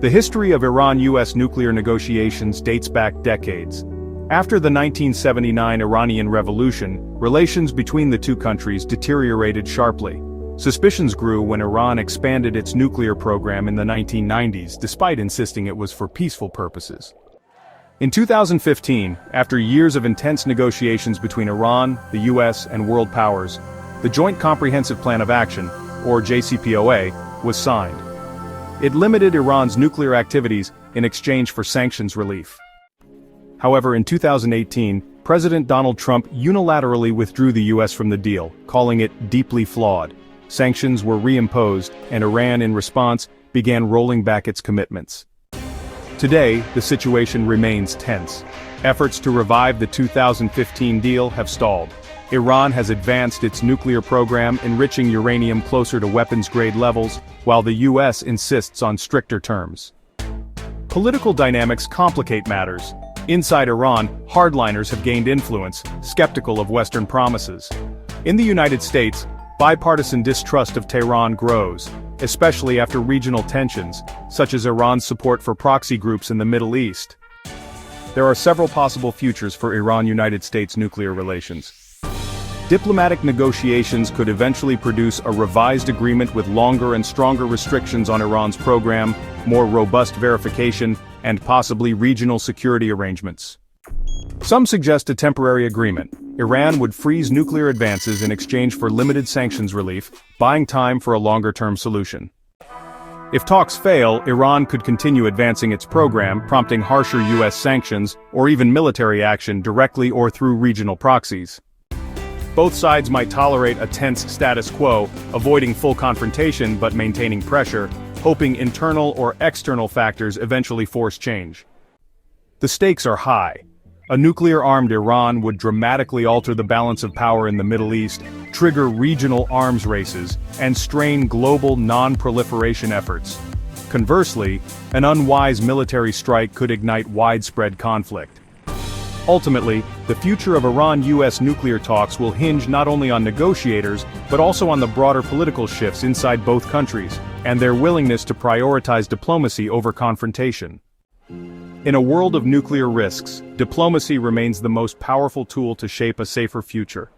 The history of Iran-US nuclear negotiations dates back decades. After the 1979 Iranian Revolution, relations between the two countries deteriorated sharply. Suspicions grew when Iran expanded its nuclear program in the 1990s, despite insisting it was for peaceful purposes. In 2015, after years of intense negotiations between Iran, the US, and world powers, the Joint Comprehensive Plan of Action, or JCPOA, was signed. It limited Iran's nuclear activities in exchange for sanctions relief. However, in 2018, President Donald Trump unilaterally withdrew the US from the deal, calling it deeply flawed. Sanctions were reimposed, and Iran, in response, began rolling back its commitments. Today, the situation remains tense. Efforts to revive the 2015 deal have stalled. Iran has advanced its nuclear program, enriching uranium closer to weapons-grade levels, while the US insists on stricter terms. Political dynamics complicate matters. Inside Iran, hardliners have gained influence, skeptical of Western promises. In the United States, bipartisan distrust of Tehran grows, especially after regional tensions, such as Iran's support for proxy groups in the Middle East. There are several possible futures for Iran-United States nuclear relations. Diplomatic negotiations could eventually produce a revised agreement with longer and stronger restrictions on Iran's program, more robust verification, and possibly regional security arrangements. Some suggest a temporary agreement. Iran would freeze nuclear advances in exchange for limited sanctions relief, buying time for a longer-term solution. If talks fail, Iran could continue advancing its program, prompting harsher US sanctions, or even military action directly or through regional proxies. Both sides might tolerate a tense status quo, avoiding full confrontation but maintaining pressure, hoping internal or external factors eventually force change. The stakes are high. A nuclear-armed Iran would dramatically alter the balance of power in the Middle East, trigger regional arms races, and strain global non-proliferation efforts. Conversely, an unwise military strike could ignite widespread conflict. Ultimately, the future of Iran-US nuclear talks will hinge not only on negotiators, but also on the broader political shifts inside both countries, and their willingness to prioritize diplomacy over confrontation. In a world of nuclear risks, diplomacy remains the most powerful tool to shape a safer future.